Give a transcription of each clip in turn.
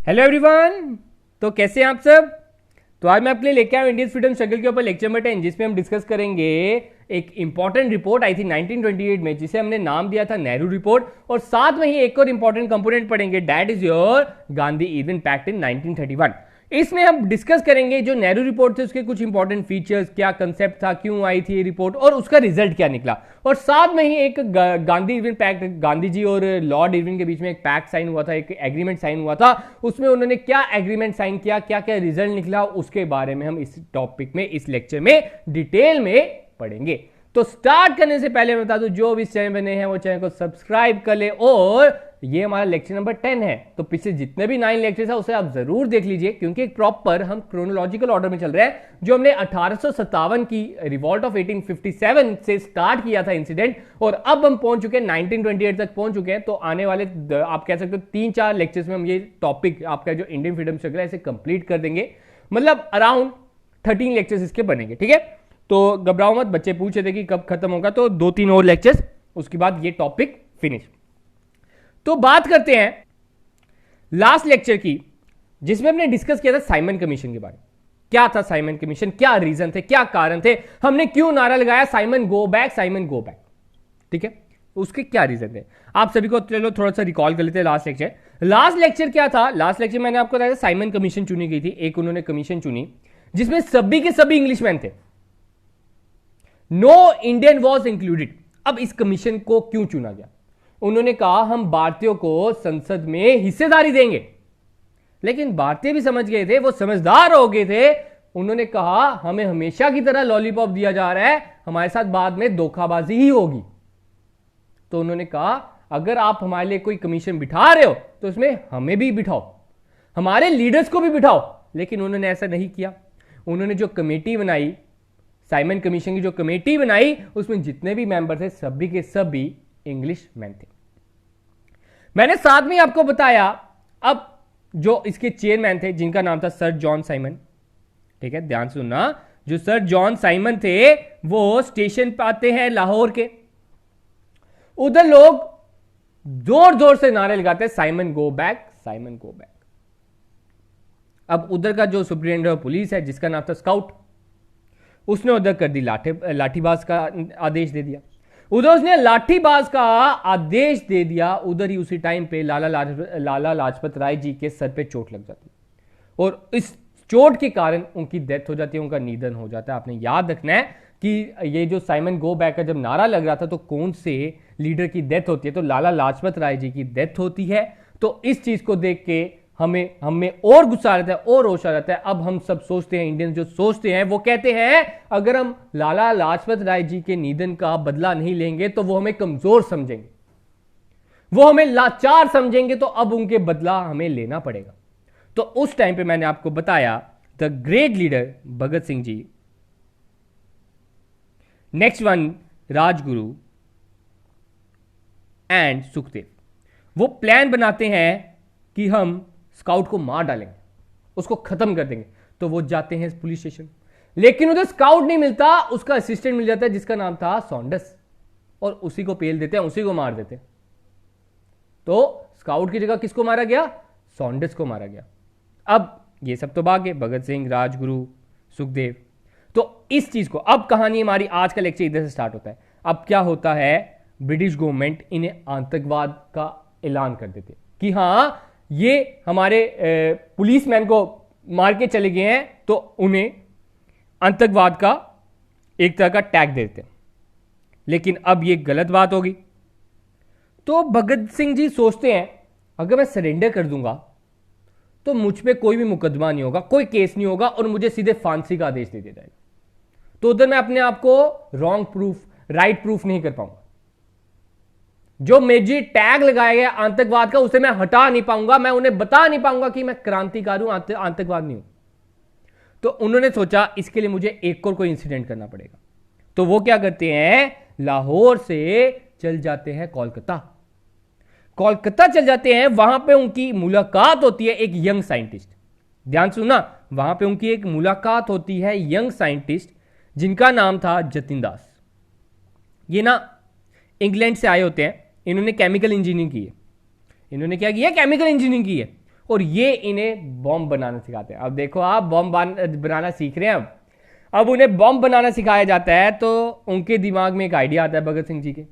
Hello everyone. तो कैसे हैं आप सब। तो आज मैं आपके लिए लेके आया इंडियन फ्रीडम स्ट्रगल के ऊपर लेक्चर नंबर 10, जिसमें हम डिस्कस करेंगे एक इंपॉर्टेंट रिपोर्ट आई थी 1928 में, जिसे हमने नाम दिया था नेहरू रिपोर्ट। और साथ में ही एक और इंपॉर्टेंट कंपोनेंट पढ़ेंगे, that is your Gandhi Irwin pact in 1931। इसमें हम डिस्कस करेंगे जो नेहरू रिपोर्ट थे उसके कुछ इंपॉर्टेंट फीचर्स, क्या कंसेप्ट था, क्यों आई थी ये रिपोर्ट और उसका रिजल्ट क्या निकला। और साथ में ही एक गांधी इरविन पैक्ट, गांधी जी और लॉर्ड इरविन के बीच में एक पैक्ट साइन हुआ था, एक एग्रीमेंट साइन हुआ था, उसमें उन्होंने क्या एग्रीमेंट साइन किया, क्या क्या रिजल्ट निकला, उसके बारे में हम इस टॉपिक में, इस लेक्चर में डिटेल में पढ़ेंगे। तो स्टार्ट करने से पहले मैं बता दूं, जो भी चैनल बने हैं वो चैनल को सब्सक्राइब कर ले। और ये हमारा लेक्चर नंबर 10 है, तो पिछले जितने भी 9 लेक्चर्स है उसे आप जरूर देख लीजिए, क्योंकि एक प्रॉपर हम क्रोनोलॉजिकल ऑर्डर में चल रहे हैं। जो हमने 1857 की रिवॉल्ट ऑफ 1857 से स्टार्ट किया था इंसिडेंट, और अब हम पहुंच चुके हैं 1928 तक पहुंच चुके हैं। तो आने वाले आप कह सकते हो 3-4 लेक्चर्स में हम ये टॉपिक, आपका जो इंडियन फ्रीडम स्ट्रगल है, इसे कंप्लीट कर देंगे। मतलब अराउंड 13 लेक्चर्स इसके बनेंगे, ठीक है। तो घबराओ मत, बच्चे पूछ रहे थे कि कब खत्म होगा, तो 2-3 और लेक्चर्स, उसके बाद ये टॉपिक फिनिश। तो बात करते हैं लास्ट लेक्चर की, जिसमें हमने डिस्कस किया था साइमन कमीशन के बारे में। क्या था साइमन कमीशन, क्या रीजन थे, क्या कारण थे, हमने क्यों नारा लगाया Simon go back, Simon go back, ठीक है। उसके क्या रीजन थे आप सभी को चलो थोड़ा सा रिकॉल कर लेते हैं। लास्ट लेक्चर क्या था, लास्ट लेक्चर मैंने आपको बताया साइमन कमीशन चुनी गई थी। एक उन्होंने कमीशन चुनी जिसमें सभी के सभी इंग्लिशमैन थे, नो इंडियन वॉज इंक्लूडेड। अब इस कमीशन को क्यों चुना गया, उन्होंने कहा हम भारतीयों को संसद में हिस्सेदारी देंगे। लेकिन भारतीय भी समझ गए थे, वो समझदार हो गए थे, उन्होंने कहा हमें हमेशा की तरह लॉलीपॉप दिया जा रहा है, हमारे साथ बाद में धोखाबाजी ही होगी। तो उन्होंने कहा अगर आप हमारे लिए कोई कमीशन बिठा रहे हो तो उसमें हमें भी बिठाओ, हमारे लीडर्स को भी बिठाओ। लेकिन उन्होंने ऐसा नहीं किया। उन्होंने जो कमेटी बनाई, साइमन कमीशन की जो कमेटी बनाई, उसमें जितने भी मेंबर थे सभी के सभी इंग्लिश मैन थे। मैंने साथ में आपको बताया, अब जो इसके चेयरमैन थे जिनका नाम था सर जॉन साइमन, ठीक है, ध्यान सुनना। जो सर जॉन साइमन थे वो स्टेशन पे आते हैं लाहौर के, उधर लोग जोर जोर से नारे लगाते हैं Simon go back, Simon go back. अब उधर का जो सुप्रिटेंडेंट ऑफ पुलिस है जिसका नाम था स्काउट, उसने उधर कर दी लाठीबाज का आदेश दे दिया। उधर उसने लाठीबाज का आदेश दे दिया, उधर ही उसी टाइम पे लाला लाजपत राय जी के सर पे चोट लग जाती और इस चोट के कारण उनकी डेथ हो जाती है, उनका निधन हो जाता है। आपने याद रखना है कि ये जो साइमन गो बैक का जब नारा लग रहा था तो कौन से लीडर की डेथ होती है, तो लाला लाजपत राय जी की डेथ होती है। तो इस चीज को देख के हमें और गुस्सा आ जाता है और रोष आ जाता है। अब हम सब सोचते हैं, इंडियन जो सोचते हैं वो कहते हैं अगर हम लाला लाजपत राय जी के निधन का बदला नहीं लेंगे तो वो हमें कमजोर समझेंगे, वो हमें लाचार समझेंगे, तो अब उनके बदला हमें लेना पड़ेगा। तो उस टाइम पे मैंने आपको बताया the great leader Bhagat Singh ji, next one Rajguru and Sukhdev, वो प्लान बनाते हैं कि हम स्काउट को मार डालेंगे, उसको खत्म कर देंगे। तो वो जाते हैं पुलिस स्टेशन, लेकिन उधर स्काउट नहीं मिलता, उसका असिस्टेंट मिल जाता है जिसका नाम था सॉन्डर्स, और उसी को पेल देते हैं, उसी को मार देते हैं। तो स्काउट की जगह किसको मारा गया, सॉन्डर्स को मारा गया। अब ये सब तो भाग गए, भगत सिंह, राजगुरु, सुखदेव। तो इस चीज को, अब कहानी हमारी आज का लेक्चर इधर से स्टार्ट होता है। अब क्या होता है, ब्रिटिश गवर्नमेंट इन्हें आतंकवाद का ऐलान कर देते कि हां ये हमारे पुलिसमैन को मार के चले गए हैं, तो उन्हें आतंकवाद का एक तरह का टैग देते हैं। लेकिन अब ये गलत बात होगी। तो भगत सिंह जी सोचते हैं अगर मैं सरेंडर कर दूंगा तो मुझ पे कोई भी मुकदमा नहीं होगा, कोई केस नहीं होगा और मुझे सीधे फांसी का आदेश दे दिया जाएगा। तो उधर मैं अपने आप को रॉन्ग प्रूफ, राइट प्रूफ नहीं कर पाऊंगा। जो मुझे टैग लगाया गया आतंकवाद का उसे मैं हटा नहीं पाऊंगा, मैं उन्हें बता नहीं पाऊंगा कि मैं क्रांतिकारी हूं, आतंकवाद नहीं हूं। तो उन्होंने सोचा इसके लिए मुझे एक और कोई इंसिडेंट करना पड़ेगा। तो वो क्या करते हैं, लाहौर से चल जाते हैं कोलकाता चल जाते हैं। वहां पे उनकी मुलाकात होती है एक यंग साइंटिस्ट, ध्यान सुनना, वहां पे उनकी एक मुलाकात होती है यंग साइंटिस्ट जिनका नाम था जतिन दास। ये ना इंग्लैंड से आए होते हैं, इन्होंने केमिकल इंजीनियरिंग की है। इन्होंने क्या किया, केमिकल इंजीनियरिंग की है। और ये इन्हें बॉम्ब बनाना सिखाते हैं। अब देखो आप बॉम्ब बनाना सीख रहे हैं। अब उन्हें बॉम्ब बनाना सिखाया जाता है तो उनके दिमाग में एक आइडिया आता है भगत सिंह जी के।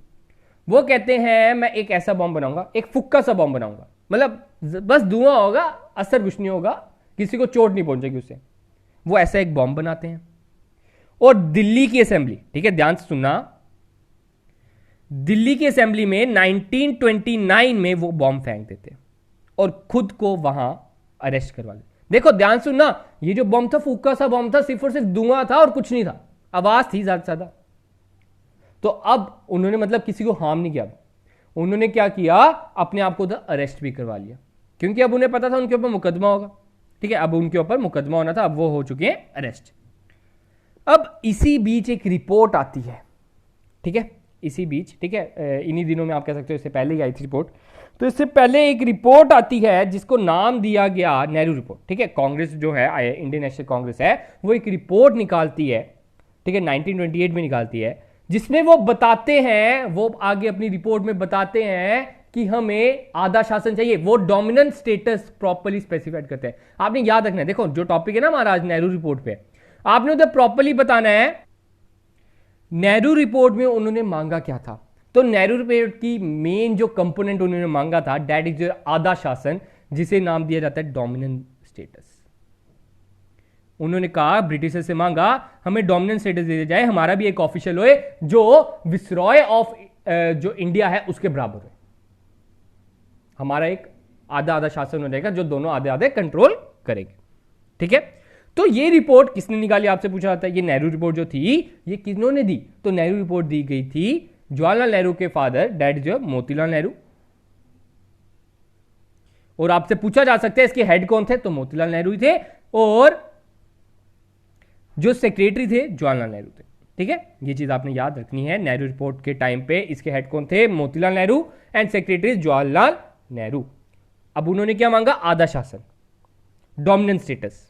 वो कहते हैं मैं एक ऐसा बॉम्ब बनाऊंगा, एक फुक्का सा बॉम्ब बनाऊंगा, मतलब बस धुआं होगा, असर कुछ नहीं होगा, किसी को चोट नहीं पहुंचेगी उससे। वो ऐसा एक बॉम्ब बनाते हैं और दिल्ली की असेंबली, ठीक है ध्यान से सुनना, दिल्ली की असेंबली में 1929 में वो बॉम्ब फेंक देते हैं और खुद को वहां अरेस्ट करवा लेते। देखो ध्यान सुनना, ये जो बॉम्ब था फुक्का सा बॉम्ब था, सिर्फ और सिर्फ धुआं था और कुछ नहीं था, आवाज थी ज्यादा से ज्यादा। तो अब उन्होंने मतलब किसी को हार्म नहीं किया, उन्होंने क्या किया, अपने आप को उधर अरेस्ट भी करवा लिया, क्योंकि अब उन्हें पता था उनके ऊपर मुकदमा होगा। ठीक है, अब उनके ऊपर मुकदमा होना था, अब वो हो चुके हैं अरेस्ट। अब इसी बीच एक रिपोर्ट आती है, ठीक है, इसी बीच, ठीक है, इन्हीं दिनों में आप कह सकते हो, इससे पहले ही आई थी रिपोर्ट। तो इससे पहले एक रिपोर्ट आती है जिसको नाम दिया गया नेहरू रिपोर्ट। ठीक है, कांग्रेस जो है, इंडियन नेशनल कांग्रेस है, वो एक रिपोर्ट निकालती है, ठीक है, 1928 में निकालती है, जिसमें वो बताते हैं, वो आगे अपनी रिपोर्ट में बताते हैं कि हमें आधा शासन चाहिए। वो डोमिनेंट स्टेटस प्रॉपर्ली स्पेसिफाइड करते हैं। आपने याद रखना है, देखो जो टॉपिक है ना महाराज नेहरू रिपोर्ट पे, आपने उधर प्रॉपर्ली बताना है नेहरू रिपोर्ट में उन्होंने मांगा क्या था। तो नेहरू रिपोर्ट की मेन जो कंपोनेंट उन्होंने मांगा था, दैट इज आधा शासन, जिसे नाम दिया जाता है डोमिनेंट स्टेटस। उन्होंने कहा, ब्रिटिशर से मांगा हमें डोमिनेंट स्टेटस दे दिया जाए, हमारा भी एक ऑफिशियल होए जो विसरॉय ऑफ जो इंडिया है उसके बराबर है, हमारा एक आधा आधा शासन हो जाएगा जो दोनों आधे आधे कंट्रोल करेंगे। ठीक है, तो ये रिपोर्ट किसने निकाली, आपसे पूछा जाता है। ये नेहरू रिपोर्ट जो थी ये किन्होंने दी, तो नेहरू रिपोर्ट दी गई थी जवाहरलाल नेहरू के फादर, डैड जो मोतीलाल नेहरू। और आपसे पूछा जा सकता है इसके हेड कौन थे, तो मोतीलाल नेहरू ही थे, और जो सेक्रेटरी थे जवाहरलाल नेहरू थे। ठीक है, ये चीज आपने याद रखनी है। नेहरू रिपोर्ट के टाइम पे इसके हेड कौन थे, मोतीलाल नेहरू, एंड सेक्रेटरी जवाहरलाल नेहरू। अब उन्होंने क्या मांगा, आधा शासन, डोमिनेंट स्टेटस।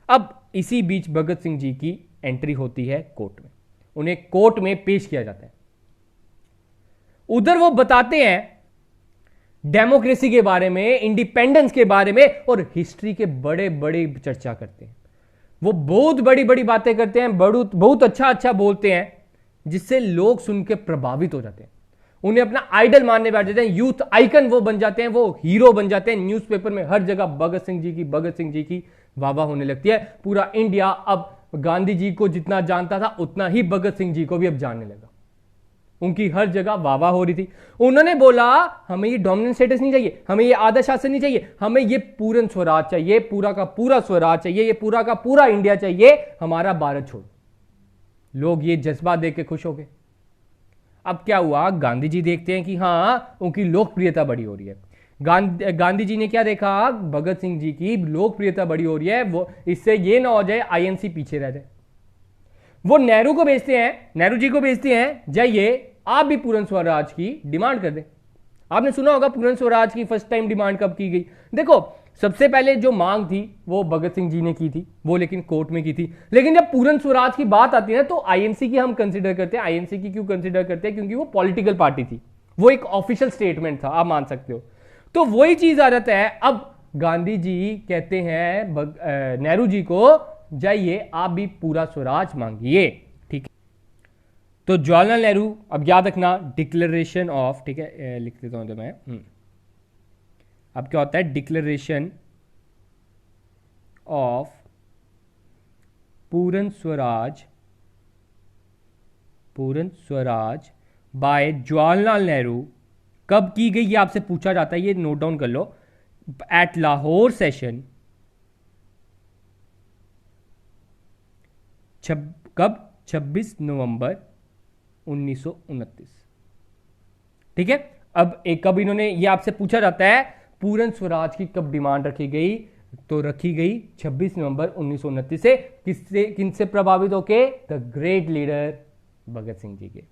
अब इसी बीच भगत सिंह जी की एंट्री होती है कोर्ट में, उन्हें कोर्ट में पेश किया जाता है। उधर वो बताते हैं डेमोक्रेसी के बारे में, इंडिपेंडेंस के बारे में, और हिस्ट्री के बड़े बड़े चर्चा करते हैं। वो बहुत बड़ी बड़ी बातें करते हैं, बहुत अच्छा अच्छा बोलते हैं, जिससे लोग सुन के प्रभावित हो जाते हैं, उन्हें अपना आइडल मानने बैठ जाते हैं, यूथ आइकन वो बन जाते हैं, वो हीरो बन जाते हैं। न्यूज़पेपर में हर जगह भगत सिंह जी की वाह होने लगती है। पूरा इंडिया अब गांधी जी को जितना जानता था उतना ही भगत सिंह जी को भी अब जानने लगा, उनकी हर जगह वाह हो रही थी। उन्होंने बोला हमें ये डोमिनेंट स्टेटस नहीं चाहिए, हमें ये आधा शासन नहीं चाहिए, हमें ये पूर्ण स्वराज चाहिए, पूरा का पूरा स्वराज चाहिए, ये पूरा का पूरा इंडिया चाहिए, हमारा भारत छोड़ो। लोग ये जज्बा देख के खुश हो गए। अब क्या हुआ, गांधी जी देखते हैं कि हां उनकी लोकप्रियता बड़ी हो रही है। गांधी जी ने क्या देखा, भगत सिंह जी की लोकप्रियता बड़ी हो रही है, वो इससे ये ना हो जाए आईएनसी पीछे रह जाए। वो नेहरू को भेजते हैं, नेहरू जी को भेजते हैं, जाइए आप भी पूर्ण स्वराज की डिमांड कर दें। आपने सुना होगा पूर्ण स्वराज की फर्स्ट टाइम डिमांड कब की गई। देखो सबसे पहले जो मांग थी वो भगत सिंह जी ने की थी, वो लेकिन कोर्ट में की थी। लेकिन जब पूर्ण स्वराज की बात आती है ना, तो आईएनसी की हम कंसीडर करते हैं। आईएनसी की क्यों कंसीडर करते हैं, क्योंकि वो पॉलिटिकल पार्टी थी, वो एक ऑफिशियल स्टेटमेंट था, आप मान सकते हो। तो वही चीज आ जाता है। अब गांधी जी कहते हैं नेहरू जी को, जाइए आप भी पूरा स्वराज मांगिए। ठीक है, तो जवाहरलाल नेहरू, अब याद रखना डिक्लेरेशन ऑफ, ठीक है लिख देता हूं तो मैं, अब क्या होता है, डिक्लेरेशन ऑफ पूर्ण स्वराज बाय जवाहरलाल नेहरू कब की गई, ये आपसे पूछा जाता है, ये नोट डाउन कर लो। एट लाहौर सेशन, कब, 26 नवंबर 1929। ठीक है, अब एक कब इन्होंने, ये आपसे पूछा जाता है पूर्ण स्वराज की कब डिमांड रखी गई, तो रखी गई 26 नवंबर 1929 से। किनसे प्रभावित होके, the great leader Bhagat Singh जी के।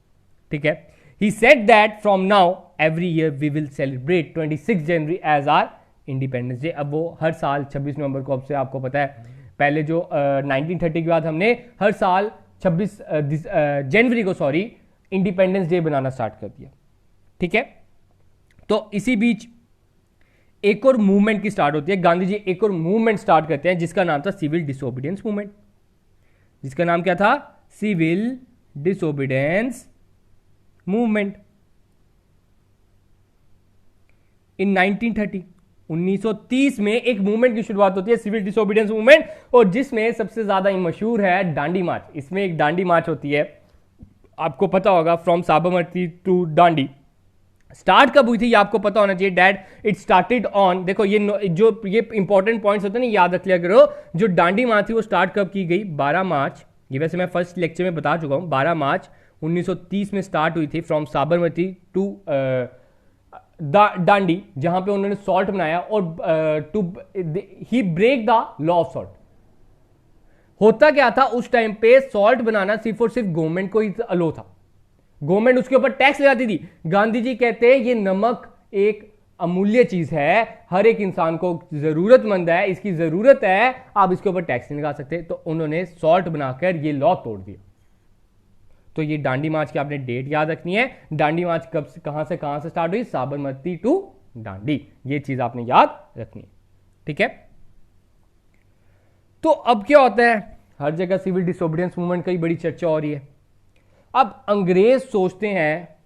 ठीक है, he said that from now every year we will celebrate 26 January as our independence day। अब वो हर साल 26 नवंबर को, अब से आपको पता है पहले जो 1930 के बाद हमने हर साल 26 जनवरी को इंडिपेंडेंस डे बनाना स्टार्ट कर दिया। ठीक है, तो इसी बीच एक और मूवमेंट की स्टार्ट होती है। गांधी जी एक और मूवमेंट स्टार्ट करते हैं जिसका नाम था सिविल डिसोबीडियंस मूवमेंट। जिसका नाम क्या था? सिविल डिसोबीडियंस मूवमेंट इन 1930, 1930 में एक मूवमेंट की शुरुआत होती है, सिविल डिसोबीडियंस मूवमेंट, और जिसमें सबसे ज्यादा मशहूर है दांडी मार्च। इसमें एक दांडी मार्च होती है, आपको पता होगा, from Sabarmati to Dandi. Start कब हुई थी ये आपको पता होना चाहिए डैड। इट स्टार्टेड ऑन, देखो ये इंपॉर्टेंट पॉइंट्स होते हैं ना, याद रख लिया करो। जो दांडी मार्च थी वो स्टार्ट कब की गई? 12 मार्च, ये वैसे मैं फर्स्ट लेक्चर में बता चुका हूं, 12 मार्च 1930 में स्टार्ट हुई थी फ्रॉम साबरमती टू दांडी, जहां पे उन्होंने सॉल्ट बनाया और टू ही break the law of salt. होता क्या था उस टाइम पे, सॉल्ट बनाना सिर्फ और सिर्फ गवर्नमेंट को ही अलो था, गवर्नमेंट उसके ऊपर टैक्स लगाती थी। गांधी जी कहते हैं ये नमक एक अमूल्य चीज है, हर एक इंसान को जरूरतमंद है, इसकी जरूरत है, आप इसके ऊपर टैक्स नहीं लगा सकते। तो उन्होंने सॉल्ट बनाकर ये लॉ तोड़ दिया। तो ये दांडी मार्च की आपने डेट याद रखनी है। दांडी मार्च कब से कहां से स्टार्ट हुई? साबरमती टू दांडी, ये चीज आपने याद रखनी है, ठीक है। तो अब क्या होता है, हर जगह सिविल डिसोबीडियंस मूवमेंट की बड़ी चर्चा हो रही है। अब अंग्रेज सोचते हैं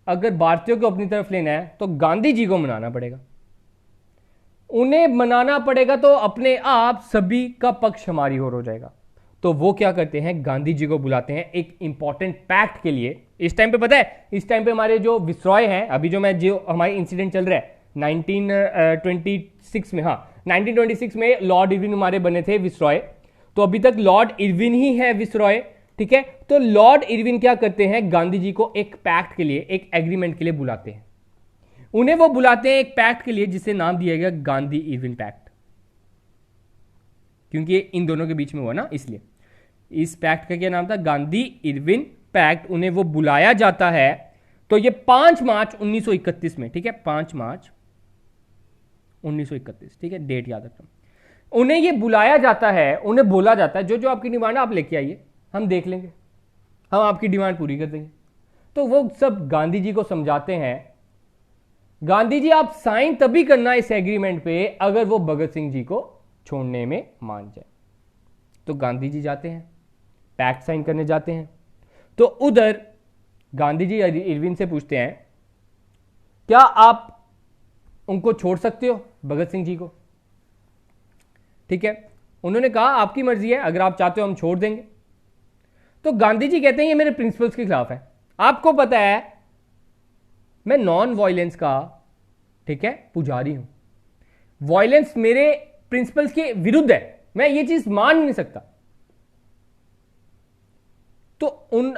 अगर भारतीयों को अपनी तरफ लेना है तो गांधी जी को मनाना पड़ेगा, उन्हें मनाना पड़ेगा, तो अपने आप सभी का पक्ष हमारी ओर हो जाएगा। तो वो क्या करते हैं, गांधी जी को बुलाते हैं एक इंपॉर्टेंट पैक्ट के लिए। इस टाइम पे पता है, इस टाइम पे हमारे जो विसरॉय हैं, अभी जो हमारे इंसिडेंट चल रहा है 1926 में, हाँ 1926 में लॉर्ड इरविन हमारे बने थे विसरॉय। तो अभी तक लॉर्ड इरविन ही है विसरॉय, ठीक है। तो लॉर्ड इरविन क्या करते हैं, गांधी जी को एक पैक्ट के लिए, एक एग्रीमेंट के लिए बुलाते हैं। उन्हें वो बुलाते हैं एक पैक्ट के लिए जिसे नाम दिया गया गांधी इरविन पैक्ट, क्योंकि इन दोनों के बीच में हुआ ना, इसलिए इस पैक्ट का क्या नाम था? Gandhi Irwin pact. उन्हें वो बुलाया जाता है। तो ये 5 मार्च 1931 में, ठीक है, 5 मार्च 1931, ठीक है, डेट याद रखना। उन्हें ये बुलाया जाता है, उन्हें बोला जाता है जो जो आपकी डिमांड आप लेके आइए, हम देख लेंगे, हम आपकी डिमांड पूरी कर देंगे। तो वो सब गांधी जी को समझाते हैं। गांधी जी आप साइन तभी करना इस एग्रीमेंट पे अगर वो भगत सिंह जी को छोड़ने में मान जाए। तो गांधी जी जाते हैं, पैक्ट साइन करने जाते हैं। तो उधर गांधी जी इरविन से पूछते हैं क्या आप उनको छोड़ सकते हो, भगत सिंह जी को? ठीक है, उन्होंने कहा आपकी मर्जी है, अगर आप चाहते हो हम छोड़ देंगे। तो गांधी जी कहते हैं ये मेरे प्रिंसिपल्स के खिलाफ है। आपको पता है मैं नॉन वायलेंस का, ठीक है, पुजारी हूं। वायलेंस मेरे प्रिंसिपल्स के विरुद्ध है, मैं ये चीज मान नहीं सकता। तो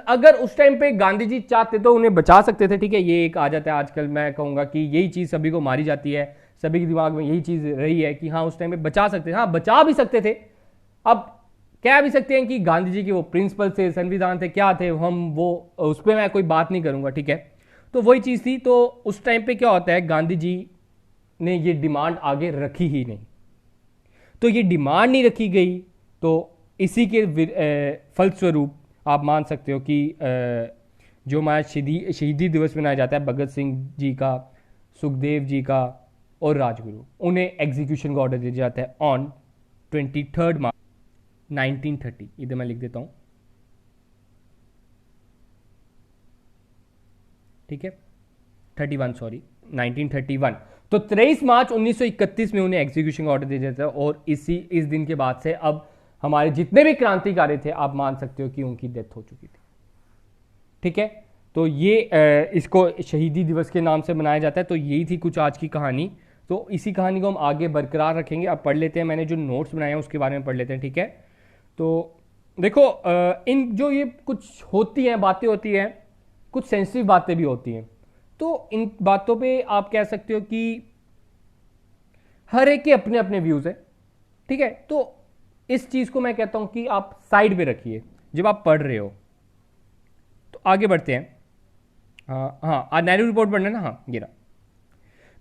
अगर उस टाइम पे गांधी जी चाहते तो उन्हें बचा सकते थे, ठीक है। ये एक आ जाता है आजकल, मैं कहूंगा कि यही चीज सभी को मारी जाती है, सभी के दिमाग में यही चीज रही है कि हाँ उस टाइम पे बचा सकते थे, हाँ बचा भी सकते थे। अब कह भी सकते हैं कि गांधी जी के वो प्रिंसिपल थे, संविधान थे, क्या थे, हम वो उस पर मैं कोई बात नहीं करूंगा, ठीक है। तो वही चीज थी। तो उस टाइम पे क्या होता है, गांधी जी ने ये डिमांड आगे रखी ही नहीं। तो ये डिमांड नहीं रखी गई, तो इसी के फलस्वरूप आप मान सकते हो कि जो हमारा शहीदी दिवस मनाया जाता है भगत सिंह जी का, सुखदेव जी का और राजगुरु, उन्हें एग्जीक्यूशन का ऑर्डर दिया जाता है ऑन 23 मार्च 1930। इधर मैं लिख देता हूं, ठीक है, 31 सॉरी 1931। तो 23 मार्च 1931 में उन्हें एग्जीक्यूशन का ऑर्डर दिया जाता है। और इस दिन के बाद से अब हमारे जितने भी क्रांतिकारी थे आप मान सकते हो कि उनकी डेथ हो चुकी थी, ठीक है। तो ये इसको शहीदी दिवस के नाम से मनाया जाता है। तो यही थी कुछ आज की कहानी। तो इसी कहानी को हम आगे बरकरार रखेंगे। अब पढ़ लेते हैं, मैंने जो नोट्स बनाए हैं उसके बारे में पढ़ लेते हैं, ठीक है। तो देखो इन जो ये कुछ होती हैं, बातें होती हैं, कुछ सेंसिटिव बातें भी होती हैं। तो इन बातों पे आप कह सकते हो कि हर एक के अपने अपने व्यूज है, ठीक है। तो इस चीज को मैं कहता हूं कि आप साइड पे रखिए जब आप पढ़ रहे हो। तो आगे बढ़ते हैं। हाँ आज नेहरू रिपोर्ट पढ़ना ना, हाँ ये रहा।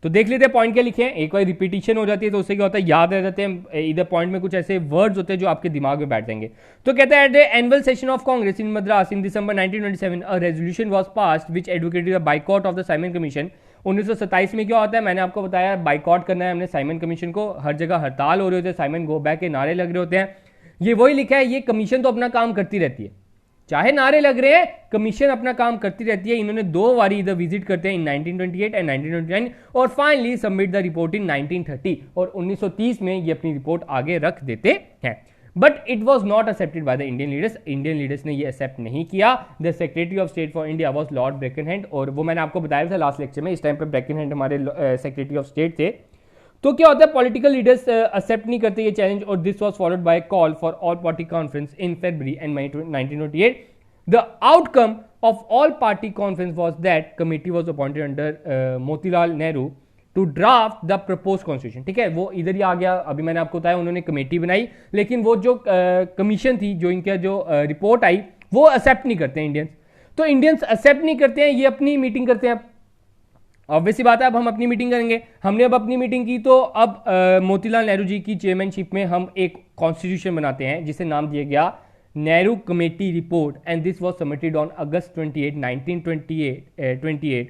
तो देख लेते हैं पॉइंट क्या लिखे हैं। एक बार रिपीटिशन हो जाती है तो उससे क्या होता है, याद रह जाते हैं। इधर पॉइंट में कुछ ऐसे वर्ड्स होते हैं जो आपके दिमाग में बैठ जाएंगे। तो कहते हैं at the annual session of Congress in Madras in December 1927 a resolution was passed which advocated the boycott of the Simon commission 1927 में क्या होता है, मैंने आपको बताया, बाइकआउट करना है हमने साइमन कमीशन को, हर जगह हड़ताल हो रहे होते हैं, साइमन गो बैक के नारे लग रहे होते हैं। ये वही लिखा है, ये कमीशन तो अपना काम करती रहती है, चाहे नारे लग रहे हैं, कमीशन अपना काम करती रहती है। इन्होंने 2 बार इधर विजिट करते हैं, इन 1928 एंड 1929, और फाइनली सबमिट द रिपोर्ट इन 1930, और 1930 में ये अपनी रिपोर्ट आगे रख देते हैं। But it was not accepted by the Indian leaders, Indian leaders ने ये एक्सेप्ट नहीं किया। The secretary of state for India was Lord Birkenhead, और वो मैंने आपको बताया था लास्ट लेक्चर में, इस टाइम पे ब्रेकनहेड हमारे सेक्रेटरी ऑफ स्टेट थे। तो क्या होता है, पॉलिटिकल लीडर्स एक्सेप्ट नहीं करते ये चैलेंज, और this was followed by call for all party conference in February and May 1928। The outcome of all party conference was that committee was appointed under Motilal Nehru to draft the propose constitution. ठीक है, वो इधर ही आ गया, अभी मैंने आपको बताया उन्होंने कमेटी बनाई, लेकिन वो जो कमीशन थी, जो इनका जो रिपोर्ट आई, वो एक्सेप्ट नहीं करते इंडियंस। तो इंडियंस एक्सेप्ट नहीं करते हैं, ये अपनी मीटिंग करते हैं। ऑब्वियसली बात है, अब हम अपनी मीटिंग करेंगे, हमने अब अपनी मीटिंग की, तो अब मोतीलाल नेहरू जी की चेयरमैनशिप में हम एक कॉन्स्टिट्यूशन बनाते हैं जिसे नाम दिया गया Nehru committee report, and this was submitted on August 28, 1928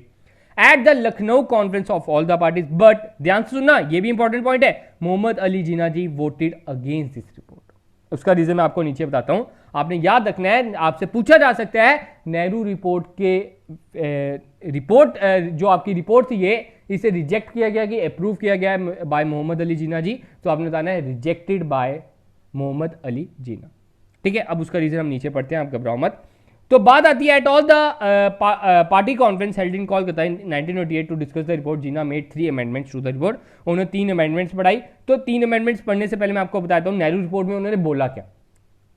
at the Lucknow conference of all the parties. But ध्यान से सुनना, ये भी इंपॉर्टेंट पॉइंट है, मोहम्मद अली जिन्ना जी वोटेड अगेंस्ट दिस रिपोर्ट। उसका रीजन मैं आपको नीचे बताता हूं, आपने याद रखना है, आपसे पूछा जा सकता है नेहरू रिपोर्ट के रिपोर्ट जो आपकी रिपोर्ट थी ये, इसे रिजेक्ट किया गया कि अप्रूव किया गया बाय मोहम्मद अली जिन्ना जी, तो आपने बताना है रिजेक्टेड बाय मोहम्मद अली जिन्ना। ठीक है, अब उसका रीजन हम नीचे पढ़ते हैं, आप घबराओ मत। तो बात आती है, at all the party conference held in Kolkata in 1928 to discuss the report, Jinnah made 3 amendments to the report. उन्होंने 3 अमेंडमेंट्स पढ़ाई। तो 3 अमेंडमेंट्स पढ़ने से पहले मैं आपको बताता हूं नेहरू रिपोर्ट में उन्होंने बोला क्या,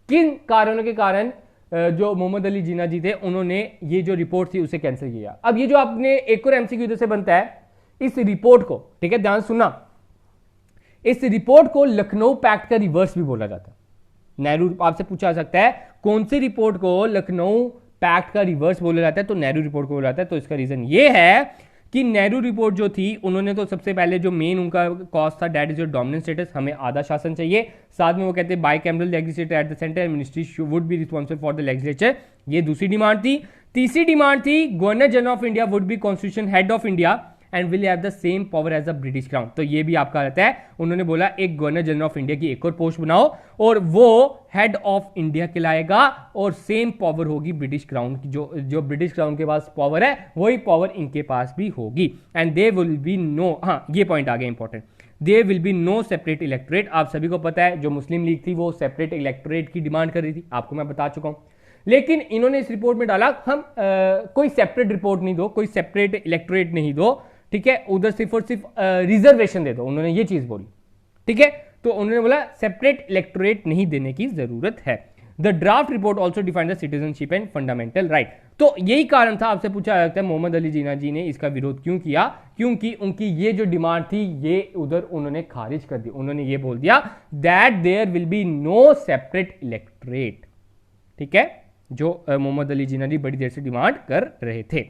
किन कारणों के कारण जो मोहम्मद अली जिन्ना जी थे उन्होंने ये जो रिपोर्ट थी उसे कैंसिल किया। अब ये जो आपने एक और एमसीक्यू इधर से बनता है, इस रिपोर्ट को, ठीक है ध्यान सुनना, इस रिपोर्ट को लखनऊ पैक्ट का रिवर्स भी बोला जाता है। नेहरू, आपसे पूछा जा सकता है कौन सी रिपोर्ट को लखनऊ पैक्ट का रिवर्स बोला जाता है, तो नेहरू रिपोर्ट को बोला जाता है। तो इसका रीजन ये है कि नेहरू रिपोर्ट जो थी, उन्होंने तो सबसे पहले जो मेन उनका कॉज था, that is your dominant status, हमें आधा शासन चाहिए। साथ में वो कहते हैं bicameral legislature at the centre, ministry would be responsible for the legislature, ये दूसरी डिमांड थी। तीसरी डिमांड थी governor general of India would be constitution head of India and will have the same power as the British crown. तो ये भी आपका रहता है, उन्होंने बोला एक गवर्नर जनरल ऑफ इंडिया की एक और पोस्ट बनाओ और वो हेड ऑफ इंडिया कहलाएगा और सेम पावर होगी ब्रिटिश क्राउन की, जो ब्रिटिश क्राउन के पास पावर है वही पावर इनके पास भी होगी। And they will be no, हाँ ये पॉइंट आ गया important, they will be no separate electorate. आप सभी को पता है जो मुस्लिम लीग थी वो सेपरेट इलेक्टोरेट की डिमांड कर रही थी, आपको मैं बता चुका हूं। लेकिन इन्होंने इस रिपोर्ट में डाला हम कोई सेपरेट रिपोर्ट नहीं दो, कोई सेपरेट इलेक्टोरेट नहीं दो, ठीक है, उधर सिर्फ और सिर्फ रिजर्वेशन दे दो, उन्होंने ये चीज बोली। ठीक है, तो उन्होंने बोला सेपरेट इलेक्टोरेट नहीं देने की जरूरत है। The draft report also defined the citizenship and fundamental right. तो यही कारण था, आपसे पूछा जा सकता है मोहम्मद अली जिन्ना जी ने इसका विरोध क्यों किया, क्योंकि उनकी ये जो डिमांड थी ये उधर उन्होंने खारिज कर दी। उन्होंने ये बोल दिया that there will be no separate electorate. ठीक है, जो मोहम्मद अली जिन्ना जी बड़ी देर से डिमांड कर रहे थे।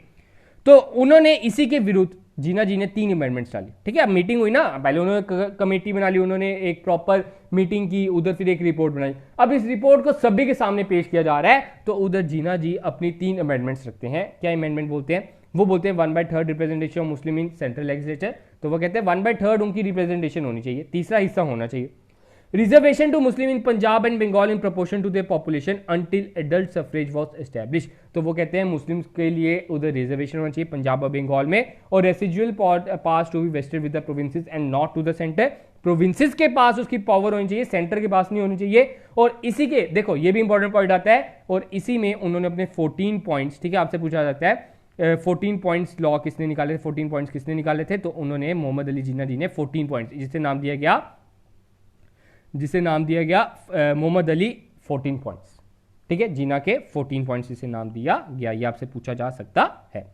तो उन्होंने इसी के विरुद्ध जिन्ना जी ने 3 अमेंडमेंट्स डाली। ठीक है, अब मीटिंग हुई ना, पहले उन्होंने कमेटी बना ली, उन्होंने एक प्रॉपर मीटिंग की, उधर फिर एक रिपोर्ट बनाई। अब इस रिपोर्ट को सभी के सामने पेश किया जा रहा है, तो उधर जिन्ना जी अपनी 3 अमेंडमेंट्स रखते हैं। क्या अमेंडमेंट बोलते हैं, वो बोलते हैं 1/3 representation of Muslim in central legislature. तो वो कहते हैं 1/3 उनकी रिप्रेजेंटेशन होनी चाहिए, तीसरा हिस्सा होना चाहिए। Reservation to Muslim in Punjab and Bengal in proportion to their population until adult suffrage was established. तो वो कहते हैं मुस्लिम्स के लिए उधर रिजर्वेशन होना चाहिए पंजाब और बंगाल में, और residual pass to be vested with the provinces and not to the centre. Provinces के पास उसकी पावर होनी चाहिए, सेंटर के पास नहीं होनी चाहिए। और इसी के देखो ये भी इंपॉर्टेंट पॉइंट आता है, और इसी में उन्होंने अपने 14 पॉइंट्स, ठीक है आपसे पूछा जाता है 14 पॉइंट्स लॉ किसने निकाले थे, 14 पॉइंट्स किसने निकाले थे, तो उन्होंने मोहम्मद अली जिन्ना जी ने 14 पॉइंट्स, जिसे नाम दिया गया मोहम्मद अली 14 पॉइंट्स। ठीक है, जिन्ना के 14 पॉइंट्स इसे नाम दिया गया, ये आपसे पूछा जा सकता है।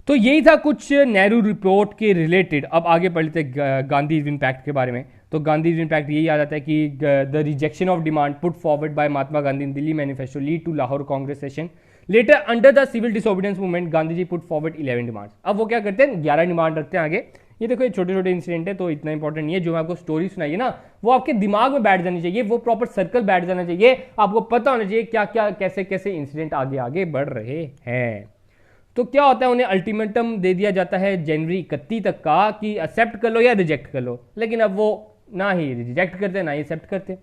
तो यही था कुछ नेहरू रिपोर्ट के रिलेटेड। अब आगे पढ़ लेते गांधी इरविन पैक्ट के बारे में। तो गांधी इरविन पैक्ट यही याद आता है कि the rejection of demand put forward by Mahatma Gandhi in Delhi manifesto lead to Lahore Congress session. Later under the civil disobedience movement Gandhi ji put forward 11 demands. अब वो क्या करते हैं, 11 डिमांड रखते हैं आगे। ये देखो ये छोटे छोटे इंसिडेंट है तो इतना इंपॉर्टेंट नहीं है, जो मैं आपको स्टोरी सुनाई है ना वो आपके दिमाग में बैठ जानी चाहिए, वो प्रॉपर सर्कल बैठ जाना चाहिए, आपको पता होना चाहिए क्या क्या कैसे कैसे इंसिडेंट आगे आगे बढ़ रहे हैं। तो क्या होता है, उन्हें अल्टीमेटम दे दिया जाता है जनवरी 31 तक का कि एक्सेप्ट कर लो या रिजेक्ट कर लो, लेकिन अब वो ना ही रिजेक्ट करते ना ही एक्सेप्ट करते,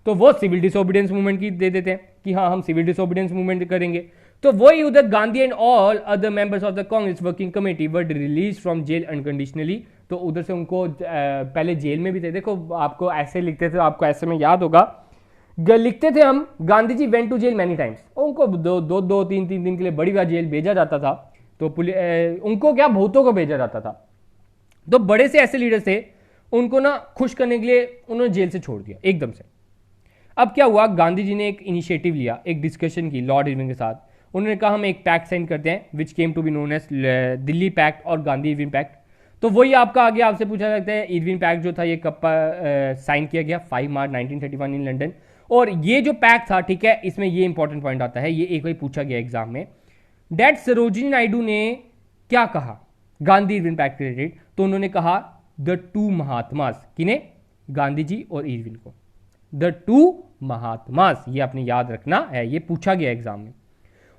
तो वो सिविल डिसोबीडियंस मूवमेंट की दे देते हैं कि हाँ हम सिविल डिसोबीडियंस मूवमेंट करेंगे। तो वही उधर Gandhi and all other members of the Congress working committee were release from jail unconditionally. तो उधर से उनको पहले जेल में भी थे, देखो आपको ऐसे लिखते थे, आपको ऐसे में याद होगा, लिखते थे हम Gandhi ji went to jail many times, उनको दो तीन दिन के लिए बड़ी बार जेल भेजा जाता था, तो उनको क्या भूतों को भेजा जाता था। तो बड़े से ऐसे लीडर थे, उनको ना खुश करने के लिए उन्होंने जेल से छोड़ दिया एकदम से। अब क्या हुआ, गांधी जी ने एक इनिशिएटिव लिया, एक डिस्कशन की लॉर्ड इरविन के साथ। उन्होंने कहा हम एक पैक्ट साइन करते हैं which came to be known as Delhi pact और गांधी इरविन पैक्ट। तो वही आपका आगे आपसे पूछा जाता है इरविन पैक्ट जो था ये कब साइन किया गया, 5 मार्च 1931 इन लंदन। और ये जो पैक्ट था, ठीक है, इसमें ये इंपॉर्टेंट पॉइंट आता है, ये एक बार पूछा गया एग्जाम में, डेट सरोजिनी नायडू ने क्या कहा गांधी इरविन पैक्ट रिलेटेड। तो उन्होंने कहा द टू महात्मास, किने, गांधी जी और इरविन को, द टू महात्मास, ये आपने याद रखना है, ये पूछा गया एग्जाम में।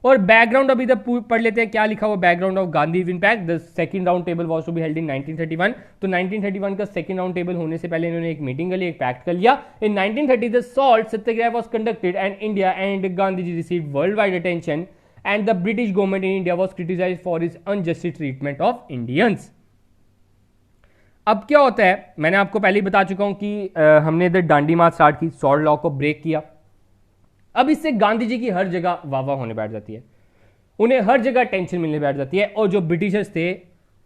और बैकग्राउंड अभी तक पढ़ लेते हैं, क्या लिखा हुआ background of Gandhi Irwin pact. The second round table was to be held in 1931। तो 1931 का सेकंड राउंड टेबल होने से पहले इन्होंने एक मीटिंग कर ली, एक पैक्ट कर लिया। In 1930 the salt satyagraha was conducted and India and Gandhi ji received world wide attention and the British government in India was criticised for his unjust treatment of Indians. अब क्या होता है, मैंने आपको पहले ही बता चुका हूं कि हमने इधर डांडी मार्च स्टार्ट की, सॉल्ट लॉ को ब्रेक किया। अब इससे गांधी जी की हर जगह वाह होने बैठ जाती है, उन्हें हर जगह टेंशन मिलने बैठ जाती है, और जो ब्रिटिशर्स थे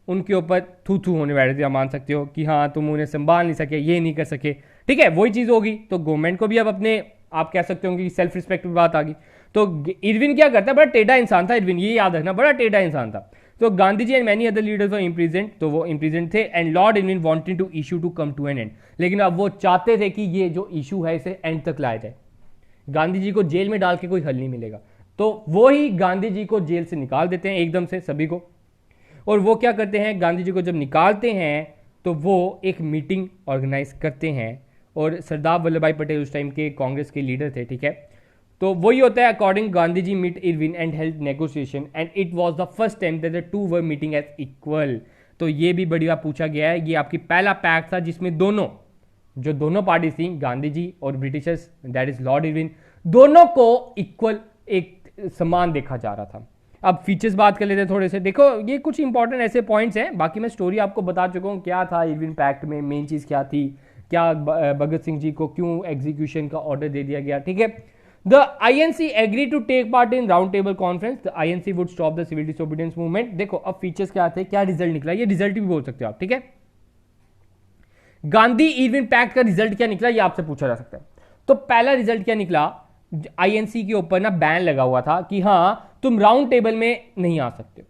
उनके ऊपर थू थू होने बैठ जाती है। आप मान सकते हो कि हाँ तुम उन्हें संभाल नहीं सके, ये नहीं कर सके, ठीक है, वही चीज होगी। तो गवर्नमेंट को भी अब अपने, आप कह सकते हो कि सेल्फ रिस्पेक्ट की बात आ गई। तो इरविन क्या करता है, बड़ा टेढ़ा इंसान था इरविन, ये याद रखना, बड़ा टेढ़ा इंसान था। तो Gandhi ji and many other leaders were imprisoned, तो वो इम्प्रिजेंट थे, and Lord Irwin wanted to issue to come to an end. लेकिन अब वो चाहते थे कि ये जो इशू है इसे एंड तक लाया जाए, गांधी जी को जेल में डाल के कोई हल नहीं मिलेगा। तो वो ही गांधी जी को जेल से निकाल देते हैं एकदम से सभी को। और वो क्या करते हैं, गांधी जी को जब निकालते हैं तो वो एक मीटिंग ऑर्गेनाइज करते हैं, और सरदार वल्लभ भाई पटेल उस टाइम के कांग्रेस के लीडर थे, ठीक है। तो वही होता है, according Gandhi ji meet Irwin and held negotiation and it was the first time that the two were meeting as equal. तो ये भी बड़ी बात पूछा गया है, ये आपकी पहला पैक्ट था जिसमें दोनों पार्टी थी, गांधी जी और Britishers, that is Lord Irwin, दोनों को इक्वल एक समान देखा जा रहा था। अब फीचर्स बात कर लेते हैं थोड़े से, देखो ये कुछ इंपॉर्टेंट ऐसे पॉइंट्स हैं, बाकी मैं स्टोरी आपको बता चुका हूं क्या था इरविन पैक्ट में, मेन चीज क्या थी, क्या भगत सिंह जी को क्यों एग्जीक्यूशन का ऑर्डर दे दिया गया, ठीक है। The INC agree to take part in round table conference, the INC would stop the civil disobedience movement. देखो अब फीचर्स क्या थे, क्या रिजल्ट निकला, ये रिजल्ट भी बोल सकते हो आप, ठीक है। गांधी इरविन पैक्ट का रिजल्ट क्या निकला, ये आपसे पूछा जा सकता है। तो पहला रिजल्ट क्या निकला, आईएनसी के ऊपर ना बैन लगा हुआ था कि हाँ तुम राउंड टेबल में नहीं आ सकते,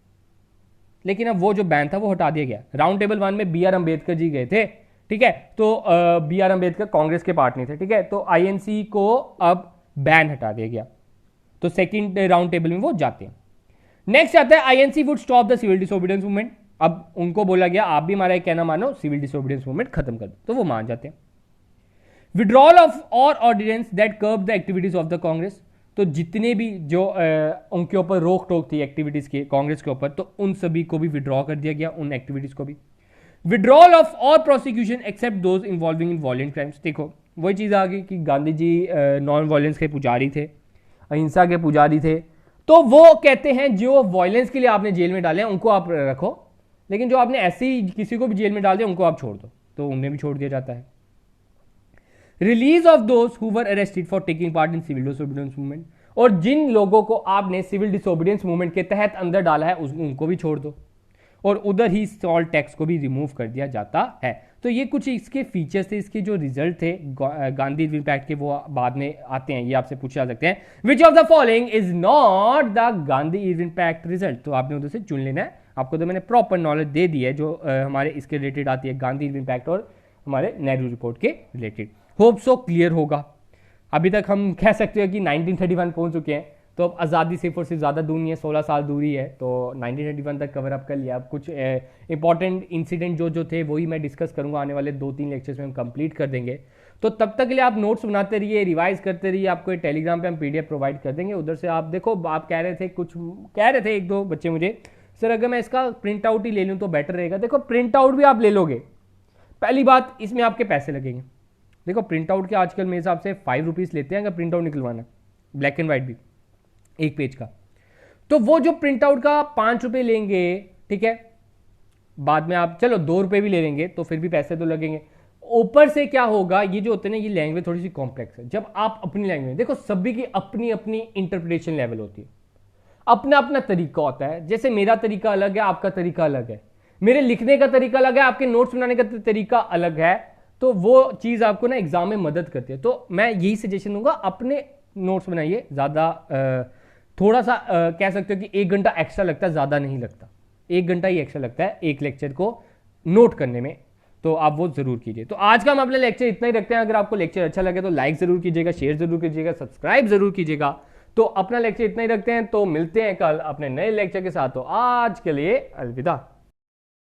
लेकिन अब वो जो बैन था वो हटा दिया गया। राउंड टेबल 1 में बी आर अंबेडकर जी गए थे, ठीक है, तो बी आर अंबेडकर कांग्रेस के पार्ट नहीं थे, ठीक है, तो आईएनसी को अब बैन हटा दिया गया, तो सेकंड राउंड टेबल में वो जाते हैं। नेक्स्ट आता है INC would stop the civil disobedience movement. अब उनको बोला गया आप भी हमारा एक कहना मानो, सिविल डिसोबीडियंस मूवमेंट खत्म कर दो, तो वो मान जाते हैं। विड्रॉल ऑफ और ordinance that curb the activities of the Congress, तो जितने भी जो उनके ऊपर रोक टोक थी एक्टिविटीज के कांग्रेस के ऊपर, तो उन सभी को भी विड्रॉ कर दिया गया, उन एक्टिविटीज को भी। Withdrawal of all prosecution except those involving in violent crimes, देखो वही चीज आ गई कि गांधी जी नॉन वायलेंस के पुजारी थे, अहिंसा के पुजारी थे, तो वो कहते हैं जो वायलेंस के लिए आपने जेल में डाले हैं उनको आप रखो, लेकिन जो आपने ऐसे ही किसी को भी जेल में डाल दिया उनको आप छोड़ दो, तो उन्हें भी छोड़ दिया जाता है। Release of those who were arrested for taking part in civil disobedience movement, और जिन लोगों को आपने सिविल डिसोबीडियंस मूवमेंट के तहत अंदर डाला है उनको भी छोड़ दो, और उधर ही सॉल्ट टैक्स को भी रिमूव कर दिया जाता है। तो ये कुछ इसके फीचर्स थे, इसके जो रिजल्ट थे गांधी इरविन पैक्ट के, वो बाद में आते हैं, ये आपसे पूछे जा सकते हैं। Which of the following is not the Gandhi Irwin pact result, तो आपने उधर से चुन लेना है। आपको तो मैंने प्रॉपर नॉलेज दे दी है जो हमारे इसके रिलेटेड आती है, गांधी इरविन पैक्ट और हमारे नेहरू रिपोर्ट के रिलेटेड। होप सो क्लियर होगा। अभी तक हम कह सकते हैं कि 1931 पहुंच चुके हैं, तो अब आज़ादी सिर्फ और सिर्फ ज़्यादा दूर नहीं है, 16 साल दूरी है, तो 1931 तक कवर अप कर लिया। अब कुछ इंपॉर्टेंट इंसिडेंट जो थे वही मैं डिस्कस करूंगा आने वाले 2-3 लेक्चर्स में, हम कंप्लीट कर देंगे। तो तब तक के लिए आप नोट्स बनाते रहिए, रिवाइज करते रहिए, आपको टेलीग्राम पे हम पीडीएफ प्रोवाइड कर देंगे, उधर से आप देखो। आप कह रहे थे 1-2 बच्चे मुझे सर अगर मैं इसका प्रिंट आउट ही ले लूँ तो बेटर रहेगा। देखो प्रिंट आउट भी आप ले लोगे, पहली बात इसमें आपके पैसे लगेंगे। देखो प्रिंट आउट के आजकल मेरे हिसाब से 5 रुपीज़ लेते हैं अगर प्रिंट आउट निकलवाना, ब्लैक एंड वाइट भी एक पेज का। तो वो जो प्रिंट आउट का 5 रुपये लेंगे, ठीक है, बाद में आप चलो 2 रुपये भी ले लेंगे तो फिर भी पैसे तो लगेंगे। ऊपर से क्या होगा, ये जो होते हैं ना, ये लैंग्वेज थोड़ी सी कॉम्प्लेक्स है। जब आप अपनी लैंग्वेज, देखो सभी की अपनी अपनी इंटरप्रिटेशन लेवल होती है, अपना अपना तरीका होता है। जैसे मेरा तरीका अलग है, आपका तरीका अलग है, मेरे लिखने का तरीका अलग है, आपके नोट्स बनाने का तरीका अलग है। तो वो चीज आपको ना एग्जाम में मदद करती है। तो मैं यही सजेशन दूंगा, अपने नोट्स बनाइए। ज्यादा थोड़ा सा कह सकते हो कि 1 घंटा एक्स्ट्रा लगता है, ज्यादा नहीं लगता, 1 घंटा ही एक्स्ट्रा लगता है एक लेक्चर को नोट करने में। तो आप वो जरूर कीजिए। तो आज का हम अपना लेक्चर इतना ही रखते हैं। अगर आपको लेक्चर अच्छा लगे तो लाइक जरूर कीजिएगा, शेयर जरूर कीजिएगा, सब्सक्राइब जरूर कीजिएगा। तो अपना लेक्चर इतना ही रखते हैं, तो मिलते हैं कल अपने नए लेक्चर के साथ। तो आज के लिए अलविदा।